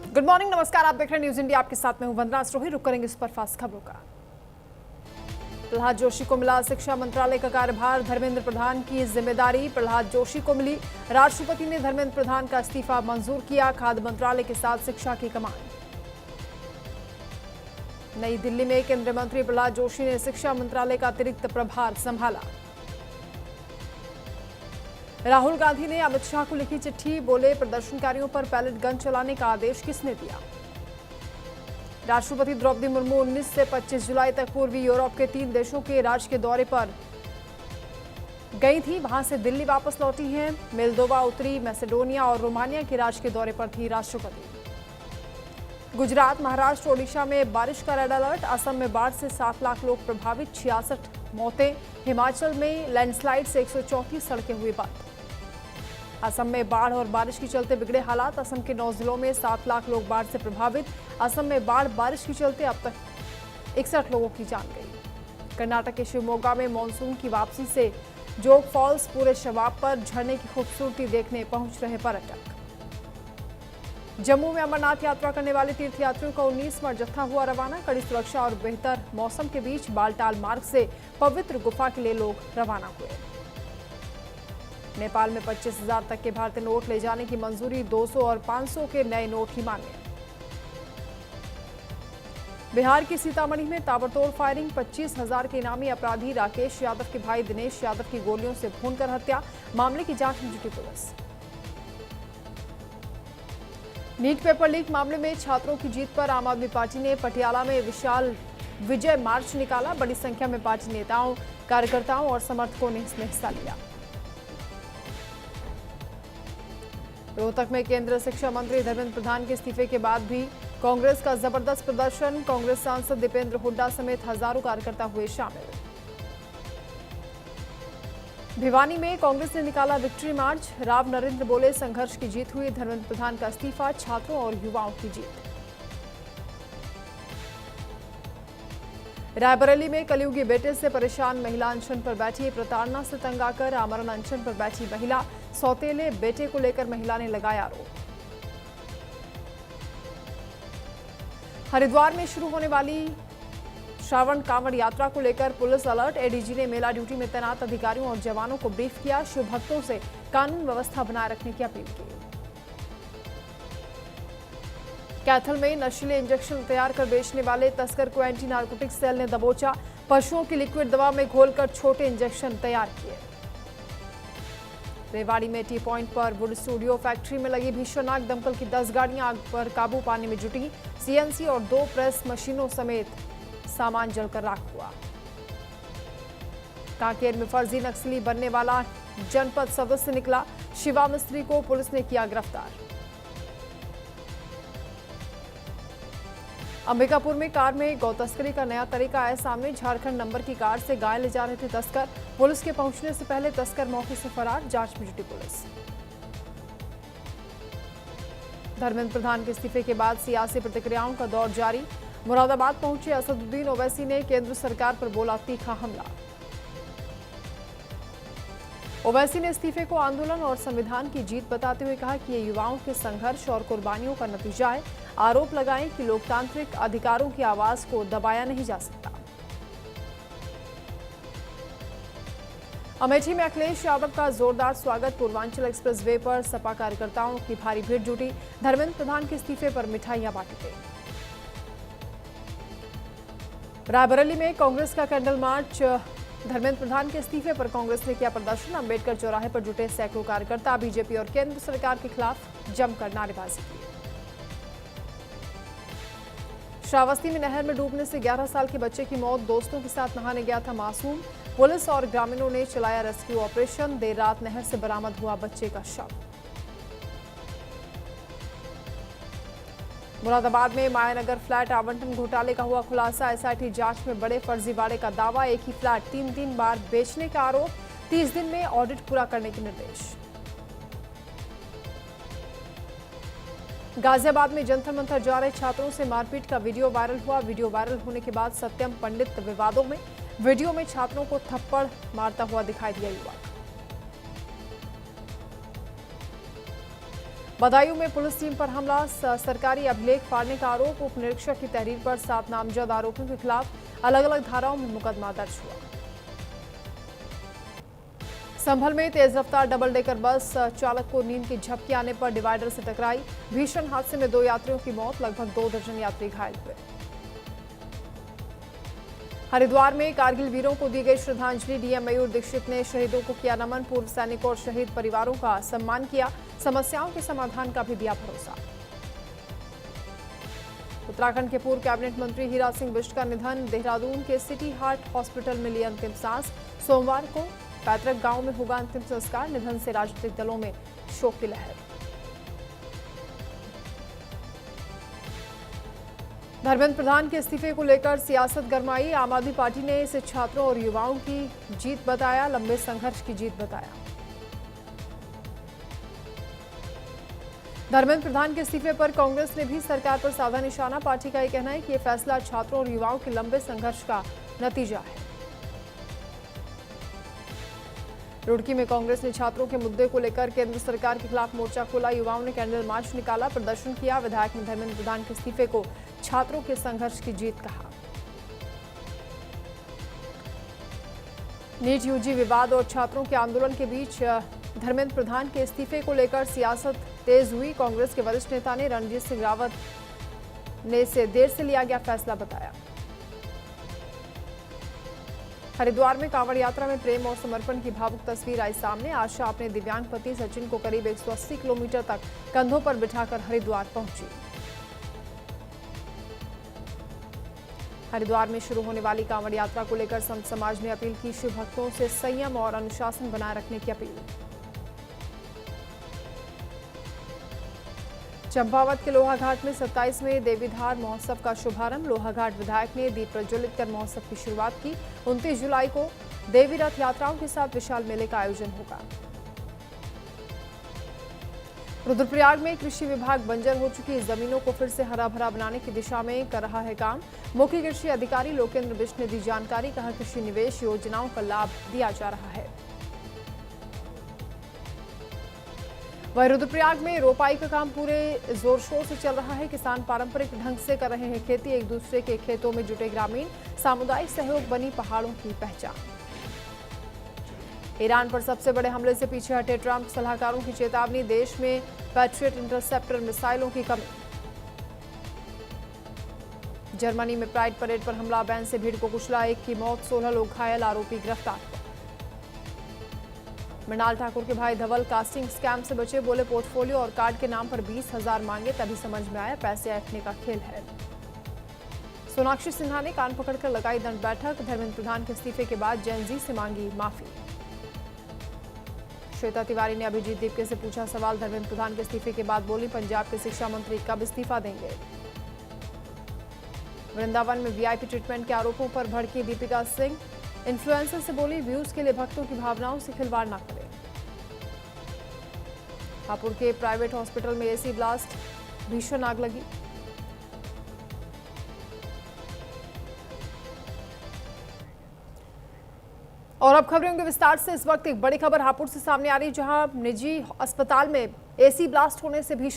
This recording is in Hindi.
गुड मॉर्निंग, नमस्कार। आप देख रहे हैं न्यूज इंडिया। आपके साथ में हूं वंदना स्रोही। रुक करेंगे सुपरफास्ट खबरों का। प्रहलाद जोशी को मिला शिक्षा मंत्रालय का कार्यभार, धर्मेंद्र प्रधान की जिम्मेदारी प्रहलाद जोशी को मिली। राष्ट्रपति ने धर्मेंद्र प्रधान का इस्तीफा मंजूर किया। खाद्य मंत्रालय के साथ शिक्षा की कमान। नई दिल्ली में केंद्रीय मंत्री प्रहलाद जोशी ने शिक्षा मंत्रालय का अतिरिक्त प्रभार संभाला। राहुल गांधी ने अमित शाह को लिखी चिट्ठी, बोले प्रदर्शनकारियों पर पैलेट गन चलाने का आदेश किसने दिया। राष्ट्रपति द्रौपदी मुर्मू 19 से 25 जुलाई तक पूर्वी यूरोप के 3 देशों के राज्य के दौरे पर गई थी। वहां से दिल्ली वापस लौटी हैं। मोल्दोवा, उत्तरी मैसेडोनिया और रोमानिया के राज्य के दौरे पर थी राष्ट्रपति। गुजरात, महाराष्ट्र, ओडिशा में बारिश का रेड अलर्ट। असम में बाढ़ से 7 लाख लोग प्रभावित, 66 मौतें। हिमाचल में लैंडस्लाइड से 134 सड़कें हुई बंद। असम में बाढ़ और बारिश के चलते बिगड़े हालात। असम के 9 जिलों में 7 लाख लोग बाढ़ से प्रभावित। असम में बाढ़ बारिश के चलते अब तक 61 लोगों की जान गई। कर्नाटक के शिवमोगा में मानसून की वापसी से जोग फॉल्स पूरे शबाब पर झरने की खूबसूरती देखने पहुंच रहे पर्यटक। जम्मू में अमरनाथ यात्रा करने वाले तीर्थयात्रियों का 19वां जत्था हुआ रवाना। कड़ी सुरक्षा और बेहतर मौसम के बीच बालटाल मार्ग से पवित्र गुफा के लिए लोग रवाना हुए। नेपाल में 25,000 तक के भारतीय नोट ले जाने की मंजूरी। 200 और 500 के नए नोट ही मान्य। बिहार के सीतामढ़ी में ताबड़तोड़ फायरिंग। 25,000 के इनामी अपराधी राकेश यादव के भाई दिनेश यादव की गोलियों से भूनकर हत्या। मामले की जांच में जुटी पुलिस। नीट पेपर लीक मामले में छात्रों की जीत पर आम आदमी पार्टी ने पटियाला में विशाल विजय मार्च निकाला। बड़ी संख्या में पार्टी नेताओं, कार्यकर्ताओं और समर्थकों ने इसमें हिस्सा लिया। रोहतक में केंद्रीय शिक्षा मंत्री धर्मेंद्र प्रधान के इस्तीफे के बाद भी कांग्रेस का जबरदस्त प्रदर्शन। कांग्रेस सांसद दीपेंद्र हुड्डा समेत हजारों कार्यकर्ता हुए शामिल। भिवानी में कांग्रेस ने निकाला विक्ट्री मार्च। राव नरेंद्र बोले संघर्ष की जीत हुई। धर्मेंद्र प्रधान का इस्तीफा छात्रों और युवाओं की जीत। रायबरेली में कलयुगी बेटे से परेशान महिला अनशन पर बैठी। प्रताड़ना से तंग आकर आमरण अनशन पर बैठी महिला। सौतेले बेटे को लेकर महिला ने लगाया आरोप। हरिद्वार में शुरू होने वाली श्रावण कांवड़ यात्रा को लेकर पुलिस अलर्ट। एडीजी ने मेला ड्यूटी में तैनात अधिकारियों और जवानों को ब्रीफ किया। शिव भक्तों से कानून व्यवस्था बनाए रखने की अपील की। कैथल में नशीले इंजेक्शन तैयार कर बेचने वाले तस्कर को एंटी नारकोटिक्स सेल ने दबोचा। पशुओं की लिक्विड दवा में घोलकर छोटे इंजेक्शन तैयार किए। रेवाड़ी में टी पॉइंट पर वुड स्टूडियो फैक्ट्री में लगी भीषण आग। दमकल की 10 गाड़ियां आग पर काबू पाने में जुटी। सीएनसी और 2 प्रेस मशीनों समेत सामान जलकर राख हुआ। कांकेर में फर्जी नक्सली बनने वाला जनपद सदस्य निकला। शिवा मिस्त्री को पुलिस ने किया गिरफ्तार। अंबिकापुर में कार में गौ तस्करी का नया तरीका आया सामने। झारखंड नंबर की कार से गाय ले जा रहे थे तस्कर। पुलिस के पहुंचने से पहले तस्कर मौके से फरार। जांच में जुटी पुलिस। धर्मेंद्र प्रधान के इस्तीफे के बाद सियासी प्रतिक्रियाओं का दौर जारी। मुरादाबाद पहुंचे असदुद्दीन ओवैसी ने केंद्र सरकार पर बोला तीखा हमला। ओवैसी ने इस्तीफे को आंदोलन और संविधान की जीत बताते हुए कहा कि ये युवाओं के संघर्ष और कुर्बानियों का नतीजा है। आरोप लगाएं कि लोकतांत्रिक अधिकारों की आवाज को दबाया नहीं जा सकता। अमेठी में अखिलेश यादव का जोरदार स्वागत। पूर्वांचल एक्सप्रेस वे पर सपा कार्यकर्ताओं की भारी भीड़ जुटी। धर्मेंद्र प्रधान के इस्तीफे पर मिठाइयां बांटी गई। रायबरेली में कांग्रेस का कैंडल मार्च। धर्मेंद्र प्रधान के इस्तीफे पर कांग्रेस ने किया प्रदर्शन। अंबेडकर चौराहे पर जुटे सैकड़ों कार्यकर्ता बीजेपी और केंद्र सरकार के खिलाफ जमकर नारेबाजी की। श्रावस्ती में नहर में डूबने से 11 साल के बच्चे की मौत। दोस्तों के साथ नहाने गया था मासूम। पुलिस और ग्रामीणों ने चलाया रेस्क्यू ऑपरेशन। देर रात नहर से बरामद हुआ बच्चे का शव। मुरादाबाद में मायानगर फ्लैट आवंटन घोटाले का हुआ खुलासा। एसआईटी जांच में बड़े फर्जीवाड़े का दावा। एक ही फ्लैट 3 बार बेचने का आरोप। 30 दिन में ऑडिट पूरा करने के निर्देश। गाजियाबाद में जंतर मंतर जा रहे छात्रों से मारपीट का वीडियो वायरल हुआ। वीडियो वायरल होने के बाद सत्यम पंडित विवादों में। वीडियो में छात्रों को थप्पड़ मारता हुआ दिखाई दिया युवक। बदायूं में पुलिस टीम पर हमला, सरकारी अभिलेख फाड़ने का आरोप। उप निरीक्षक की तहरीर पर 7 नामजद आरोपियों के खिलाफ अलग अलग धाराओं में मुकदमा दर्ज हुआ। संभल में तेज रफ्तार डबल डेकर बस चालक को नींद की झपकी आने पर डिवाइडर से टकराई। भीषण हादसे में 2 यात्रियों की मौत, लगभग 2 दर्जन यात्री घायल हुए। हरिद्वार में कारगिल वीरों को दी गई श्रद्धांजलि, डीएम मयूर दीक्षित ने शहीदों को किया नमन। पूर्व सैनिकों और शहीद परिवारों का सम्मान किया, समस्याओं के समाधान का भी दिया भरोसा। उत्तराखंड के पूर्व कैबिनेट मंत्री हीरा सिंह बिष्ट का निधन, देहरादून के सिटी हार्ट हॉस्पिटल में ली अंतिम सांस। सोमवार को पैतृक गांव में होगा अंतिम संस्कार। निधन से राजनीतिक दलों में शोक की लहर। धर्मेंद्र प्रधान के इस्तीफे को लेकर सियासत गरमाई। आम आदमी पार्टी ने इसे छात्रों और युवाओं की जीत बताया, लंबे संघर्ष की जीत बताया। धर्मेंद्र प्रधान के इस्तीफे पर कांग्रेस ने भी सरकार पर साधा निशाना। पार्टी का यह कहना है कि यह फैसला छात्रों और युवाओं के लंबे संघर्ष का नतीजा है। रुड़की में कांग्रेस ने छात्रों के मुद्दे को लेकर केंद्र सरकार के खिलाफ मोर्चा खोला। युवाओं ने कैंडल मार्च निकाला, प्रदर्शन किया। विधायक ने धर्मेंद्र प्रधान के इस्तीफे को छात्रों के संघर्ष की जीत कहा। नीट यूजी विवाद और छात्रों के आंदोलन के बीच धर्मेंद्र प्रधान के इस्तीफे को लेकर सियासत तेज हुई। कांग्रेस के वरिष्ठ नेता ने रणजीत सिंह रावत ने इसे देर से लिया गया फैसला बताया। हरिद्वार में कांवड़ यात्रा में प्रेम और समर्पण की भावुक तस्वीर आई सामने। आशा अपने दिव्यांग पति सचिन को करीब 180 किलोमीटर तक कंधों पर बिठाकर हरिद्वार पहुंची। हरिद्वार में शुरू होने वाली कांवड़ यात्रा को लेकर संत समाज ने अपील की। शिव भक्तों से संयम और अनुशासन बनाए रखने की अपील। चंपावत के लोहाघाट में 27वें देवीधार महोत्सव का शुभारंभ। लोहाघाट विधायक ने दीप प्रज्वलित कर महोत्सव की शुरुआत की। 29 जुलाई को देवी रथ यात्राओं के साथ विशाल मेले का आयोजन होगा। रुद्रप्रयाग में कृषि विभाग बंजर हो चुकी जमीनों को फिर से हरा भरा बनाने की दिशा में कर रहा है काम। मुख्य कृषि अधिकारी लोकेंद्र बिष्ट ने दी जानकारी। कहा, कृषि निवेश योजनाओं का लाभ दिया जा रहा है। वहीं रुद्रप्रयाग में रोपाई का काम पूरे जोर शोर से चल रहा है। किसान पारंपरिक ढंग से कर रहे हैं खेती। एक दूसरे के खेतों में जुटे ग्रामीण। सामुदायिक सहयोग बनी पहाड़ों की पहचान। ईरान पर सबसे बड़े हमले से पीछे हटे ट्रंप, सलाहकारों की चेतावनी। देश में पैट्रियट इंटरसेप्टर मिसाइलों की कमी। जर्मनी में प्राइड परेड पर हमला, बैन से भीड़ को कुचला। 1 की मौत, 16 लोग घायल, आरोपी गिरफ्तार। मृणाल ठाकुर के भाई धवल कास्टिंग स्कैम से बचे, बोले पोर्टफोलियो और कार्ड के नाम पर 20,000 मांगे, तभी समझ में आया पैसे ऐंठने का खेल है। सोनाक्षी सिन्हा ने कान पकड़कर लगाई दंड बैठक। धर्मेंद्र प्रधान के इस्तीफे के बाद जैन जी से मांगी माफी। श्वेता तिवारी ने अभिजीत दीपके से पूछा सवाल। धर्मेंद्र प्रधान के इस्तीफे के बाद बोली, पंजाब के शिक्षा मंत्री कब इस्तीफा देंगे। वृंदावन में वीआईपी ट्रीटमेंट के आरोपों पर भड़की दीपिका सिंह। इन्फ्लुएंसर से बोली, व्यूज के लिए भक्तों की भावनाओं से खिलवाड़ न करें। हापुड़ के प्राइवेट हॉस्पिटल में एसी ब्लास्ट, भीषण आग लगी। और अब खबरें होंगे विस्तार से। इस वक्त एक बड़ी खबर हापुड़ से सामने आ रही है, जहां निजी अस्पताल में एसी ब्लास्ट होने से भीषण